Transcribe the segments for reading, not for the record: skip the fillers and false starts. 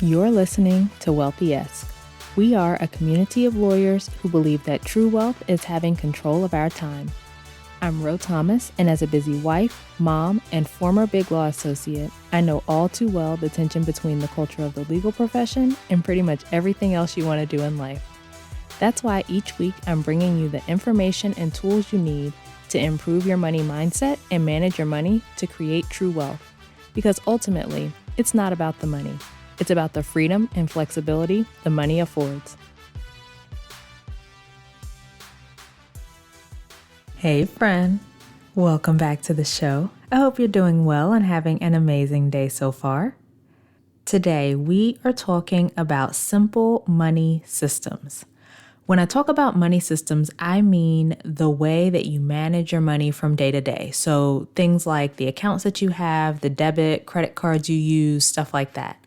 You're listening to Wealthy-esque. We are a community of lawyers who believe that true wealth is having control of our time. I'm Ro Thomas, and as a busy wife, mom, and former Big Law associate, I know all too well the tension between the culture of the legal profession and pretty much everything else you want to do in life. That's why each week I'm bringing you the information and tools you need to improve your money mindset and manage your money to create true wealth. Because ultimately, it's not about the money. It's about the freedom and flexibility the money affords. Hey friend, welcome back to the show. I hope you're doing well and having an amazing day so far. Today, we are talking about simple money systems. When I talk about money systems, I mean the way that you manage your money from day to day. So things like the accounts that you have, the debit, credit cards you use, stuff like that.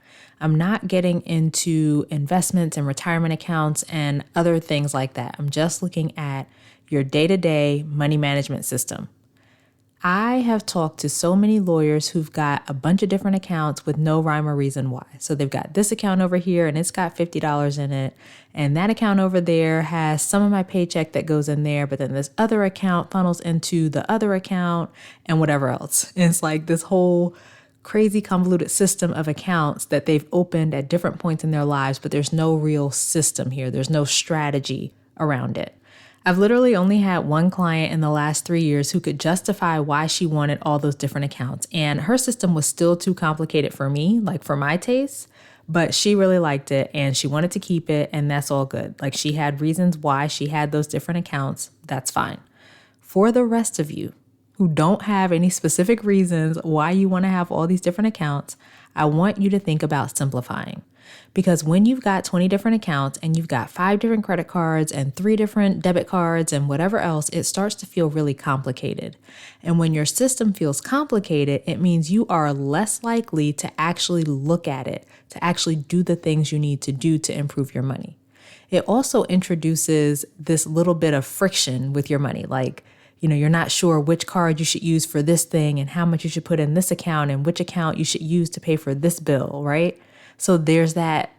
I'm not getting into investments and retirement accounts and other things like that. I'm just looking at your day-to-day money management system. I have talked to so many lawyers who've got a bunch of different accounts with no rhyme or reason why. So they've got this account over here and it's got $50 in it. And that account over there has some of my paycheck that goes in there, but then this other account funnels into the other account and whatever else. And it's like this whole crazy convoluted system of accounts that they've opened at different points in their lives, but there's no real system here. There's no strategy around it. I've literally only had one client in the last 3 years who could justify why she wanted all those different accounts. And her system was still too complicated for me, like for my taste, but she really liked it and she wanted to keep it, and that's all good. Like she had reasons why she had those different accounts. That's fine. For the rest of you who don't have any specific reasons why you want to have all these different accounts, I want you to think about simplifying. Because when you've got 20 different accounts and you've got 5 different credit cards and 3 different debit cards and whatever else, it starts to feel really complicated. And when your system feels complicated, it means you are less likely to actually look at it, to actually do the things you need to do to improve your money. It also introduces this little bit of friction with your money, like, you're not sure which card you should use for this thing and how much you should put in this account and which account you should use to pay for this bill, right? So there's that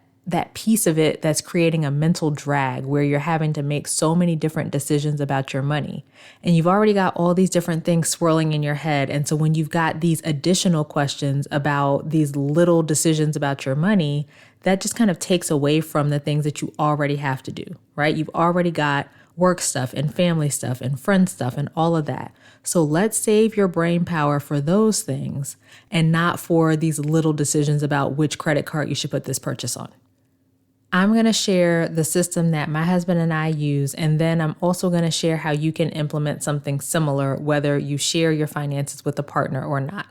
piece of it that's creating a mental drag where you're having to make so many different decisions about your money. And you've already got all these different things swirling in your head. And so when you've got these additional questions about these little decisions about your money, that just kind of takes away from the things that you already have to do, right? You've already got work stuff and family stuff and friend stuff and all of that. So let's save your brain power for those things and not for these little decisions about which credit card you should put this purchase on. I'm going to share the system that my husband and I use, and then I'm also going to share how you can implement something similar, whether you share your finances with a partner or not.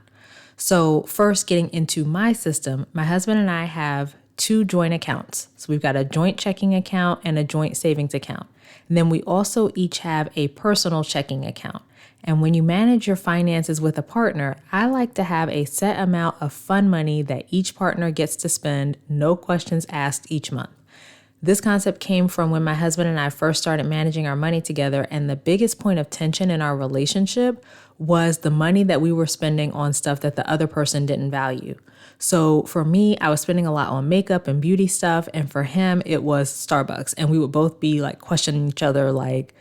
So first, getting into my system, my husband and I have 2 joint accounts. So we've got a joint checking account and a joint savings account. And then we also each have a personal checking account. And when you manage your finances with a partner, I like to have a set amount of fun money that each partner gets to spend, no questions asked each month. This concept came from when my husband and I first started managing our money together, and the biggest point of tension in our relationship was the money that we were spending on stuff that the other person didn't value. So for me, I was spending a lot on makeup and beauty stuff, and for him, it was Starbucks. And we would both be like questioning each other, like,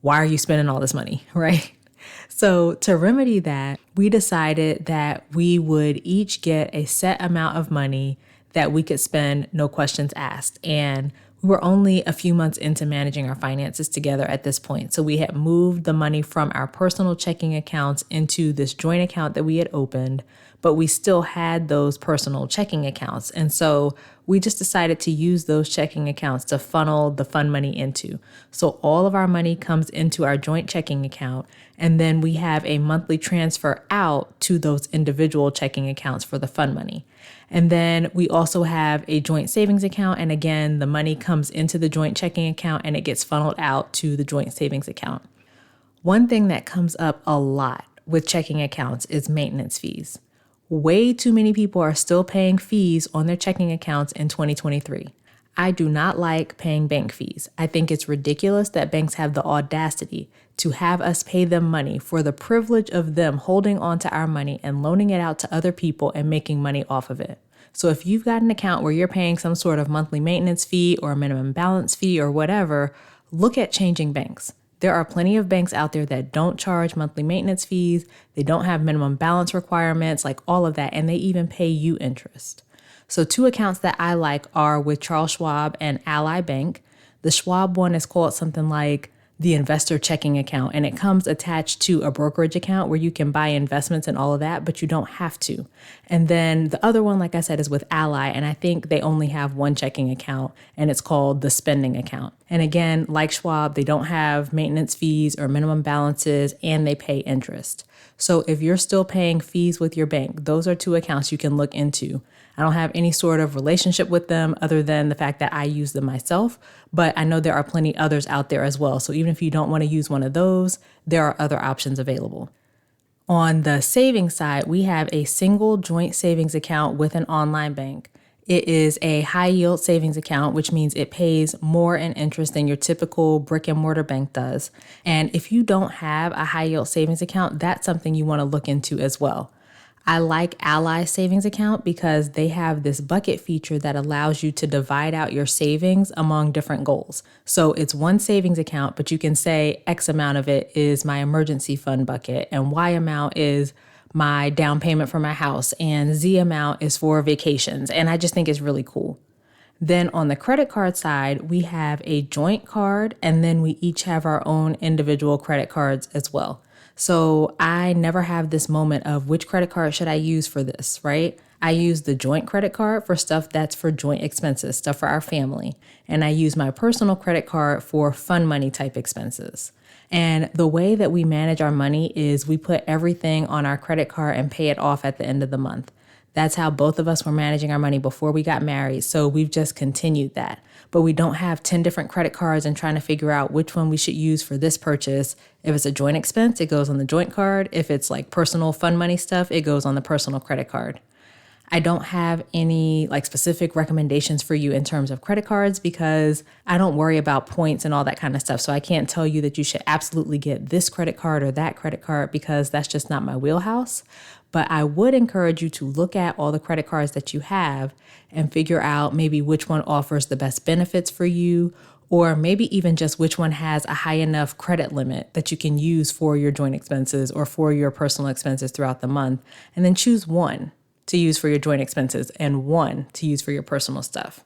why are you spending all this money, right? So to remedy that, we decided that we would each get a set amount of money that we could spend, no questions asked. And we were only a few months into managing our finances together at this point. So we had moved the money from our personal checking accounts into this joint account that we had opened, but we still had those personal checking accounts. And so we just decided to use those checking accounts to funnel the fun money into. So all of our money comes into our joint checking account, and then we have a monthly transfer out to those individual checking accounts for the fun money. And then we also have a joint savings account. And again, the money comes into the joint checking account and it gets funneled out to the joint savings account. One thing that comes up a lot with checking accounts is maintenance fees. Way too many people are still paying fees on their checking accounts in 2023. I do not like paying bank fees. I think it's ridiculous that banks have the audacity to have us pay them money for the privilege of them holding on to our money and loaning it out to other people and making money off of it. So if you've got an account where you're paying some sort of monthly maintenance fee or a minimum balance fee or whatever, look at changing banks. There are plenty of banks out there that don't charge monthly maintenance fees. They don't have minimum balance requirements, like all of that, and they even pay you interest. So 2 accounts that I like are with Charles Schwab and Ally Bank. The Schwab one is called something like the investor checking account, and it comes attached to a brokerage account where you can buy investments and all of that, but you don't have to. And then the other one, like I said, is with Ally, and I think they only have one checking account, and it's called the spending account. And again, like Schwab, they don't have maintenance fees or minimum balances, and they pay interest. So if you're still paying fees with your bank, those are 2 accounts you can look into. I don't have any sort of relationship with them other than the fact that I use them myself, but I know there are plenty others out there as well. So even if you don't want to use one of those, there are other options available. On the savings side, we have a single joint savings account with an online bank. It is a high yield savings account, which means it pays more in interest than your typical brick and mortar bank does. And if you don't have a high yield savings account, that's something you want to look into as well. I like Ally Savings Account because they have this bucket feature that allows you to divide out your savings among different goals. So it's one savings account, but you can say X amount of it is my emergency fund bucket and Y amount is my down payment for my house and Z amount is for vacations. And I just think it's really cool. Then on the credit card side, we have a joint card and then we each have our own individual credit cards as well. So I never have this moment of which credit card should I use for this, right? I use the joint credit card for stuff that's for joint expenses, stuff for our family. And I use my personal credit card for fun money type expenses. And the way that we manage our money is we put everything on our credit card and pay it off at the end of the month. That's how both of us were managing our money before we got married. So we've just continued that. But we don't have 10 different credit cards and trying to figure out which one we should use for this purchase. If it's a joint expense, it goes on the joint card. If it's like personal fun money stuff, it goes on the personal credit card. I don't have any like specific recommendations for you in terms of credit cards because I don't worry about points and all that kind of stuff. So I can't tell you that you should absolutely get this credit card or that credit card because that's just not my wheelhouse. But I would encourage you to look at all the credit cards that you have and figure out maybe which one offers the best benefits for you, or maybe even just which one has a high enough credit limit that you can use for your joint expenses or for your personal expenses throughout the month. And then choose one to use for your joint expenses and one to use for your personal stuff.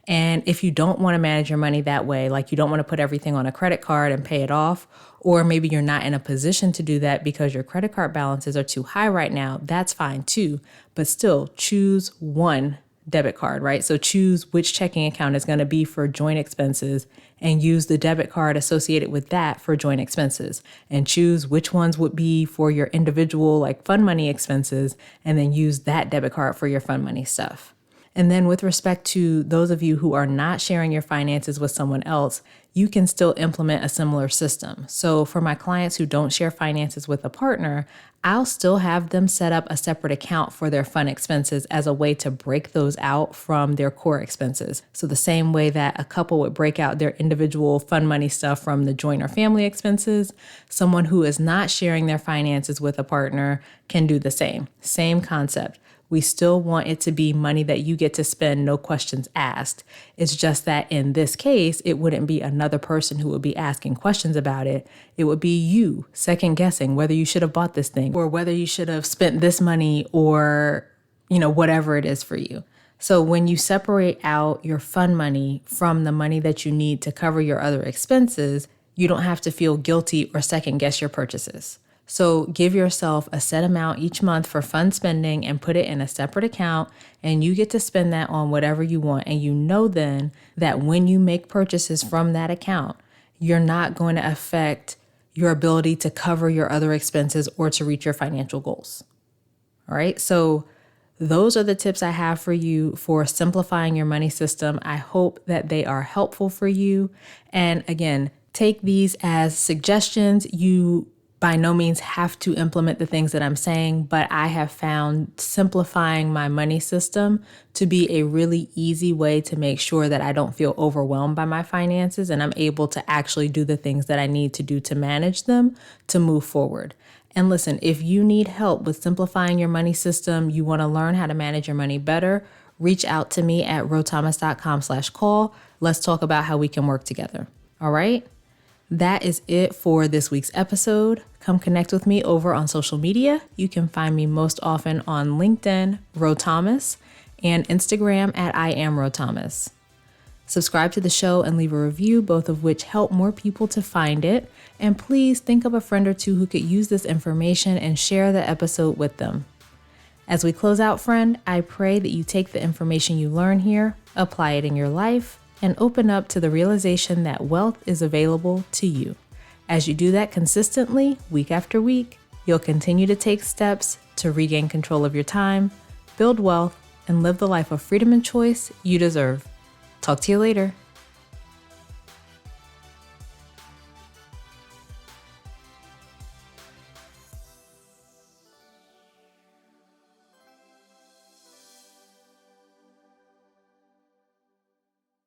And if you don't want to manage your money that way, like you don't want to put everything on a credit card and pay it off, or maybe you're not in a position to do that because your credit card balances are too high right now, that's fine too. But still choose one debit card, right? So choose which checking account is going to be for joint expenses and use the debit card associated with that for joint expenses, and choose which ones would be for your individual like fun money expenses and then use that debit card for your fun money stuff. And then with respect to those of you who are not sharing your finances with someone else, you can still implement a similar system. So for my clients who don't share finances with a partner, I'll still have them set up a separate account for their fun expenses as a way to break those out from their core expenses. So the same way that a couple would break out their individual fun money stuff from the joint or family expenses, someone who is not sharing their finances with a partner can do the same. Same concept. We still want it to be money that you get to spend, no questions asked. It's just that in this case, it wouldn't be another person who would be asking questions about it. It would be you second guessing whether you should have bought this thing or whether you should have spent this money or, whatever it is for you. So when you separate out your fun money from the money that you need to cover your other expenses, you don't have to feel guilty or second guess your purchases. So give yourself a set amount each month for fun spending and put it in a separate account, and you get to spend that on whatever you want. And you know then that when you make purchases from that account, you're not going to affect your ability to cover your other expenses or to reach your financial goals. All right. So those are the tips I have for you for simplifying your money system. I hope that they are helpful for you. And again, take these as suggestions. You by no means have to implement the things that I'm saying, but I have found simplifying my money system to be a really easy way to make sure that I don't feel overwhelmed by my finances and I'm able to actually do the things that I need to do to manage them to move forward. And listen, if you need help with simplifying your money system, you want to learn how to manage your money better, reach out to me at rothomas.com/call. Let's talk about how we can work together. All right? That is it for this week's episode. Come connect with me over on social media. You can find me most often on LinkedIn, Ro Thomas, and Instagram at I am Ro Thomas. Subscribe to the show and leave a review, both of which help more people to find it. And please think of a friend or two who could use this information and share the episode with them. As we close out, friend, I pray that you take the information you learn here, apply it in your life, and open up to the realization that wealth is available to you. As you do that consistently, week after week, you'll continue to take steps to regain control of your time, build wealth, and live the life of freedom and choice you deserve. Talk to you later.